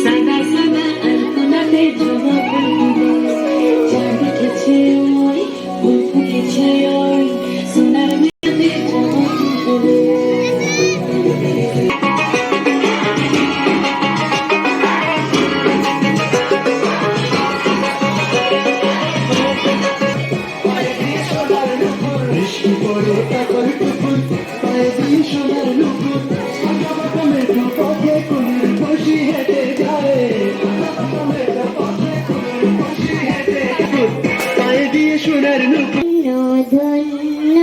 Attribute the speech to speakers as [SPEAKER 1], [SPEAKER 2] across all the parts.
[SPEAKER 1] সাদা সাদা আলপনাতে জমা ফুলগুলো চাঁদ উঠেছে ওই ফুল ফুটেছে ওই সোনার মেয়েতে জমা ফুলগুলো
[SPEAKER 2] ধন্য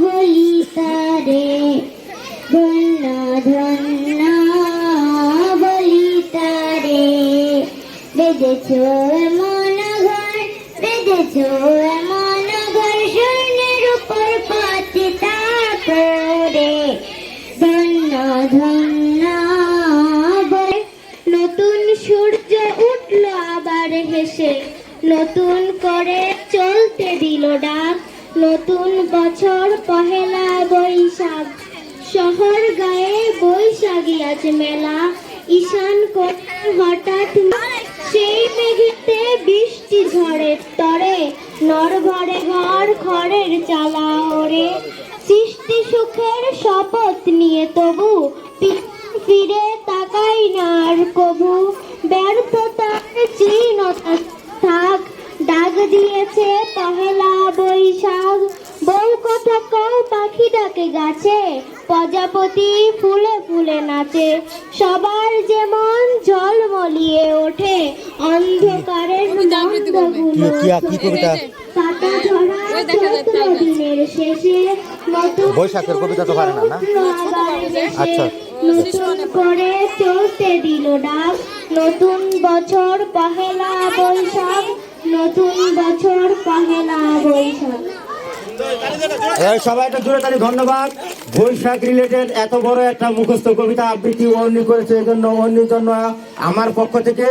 [SPEAKER 2] বলি তারে ধন্য ধন্য বলি তারে বেঁধেছ এমন ঘর বেঁধেছ এমন ঘর স্বর্ণের উপর পাতিতা করে ধন্য ধন্য নতুন সূর্য উঠল আবার হেসে নতুন করে চলতে দিল ডাক নতুন বছর পহেলা বৈশাখ শহর গায়ে বৈশাখী আজ মেলা ঈশান কোণে হঠাৎ সেই মেঘেতে বৃষ্টি ঝড়ের তরে নরভরে ঘর খড়ের চালা ওরে সৃষ্টি সুখের শপথ নিয়ে তবু ফিরে তাকাই না আর কবু ব্যর্থতার চিহ্নতা থাক ডাক দিয়েছে পহেলা বৈশাখ বউ কথা কও পাখি ডাকে গাছে প্রজাপতি ফুলে ফুলে নাচে সবার যেমন ঝলমলিয়ে ওঠে অন্ধকারের মন্দগুলো পাতা ঝরা চৈত্র দিনের শেষে
[SPEAKER 3] বৈশাখের কবিতা তো পারে না আচ্ছা
[SPEAKER 2] নতুন করে চলতে দিল ডাক নতুন বছর পহেলা বৈশাখ নতুন বছর পহেলা বৈশাখ
[SPEAKER 3] সবাই একটা জোরে তালি ধন্যবাদ বৈশাখ রিলেটেড এত বড় একটা মুখস্থ কবিতা আবৃত্তি অর্ণি করেছে এজন্য অর্ণির জন্য আমার পক্ষ থেকে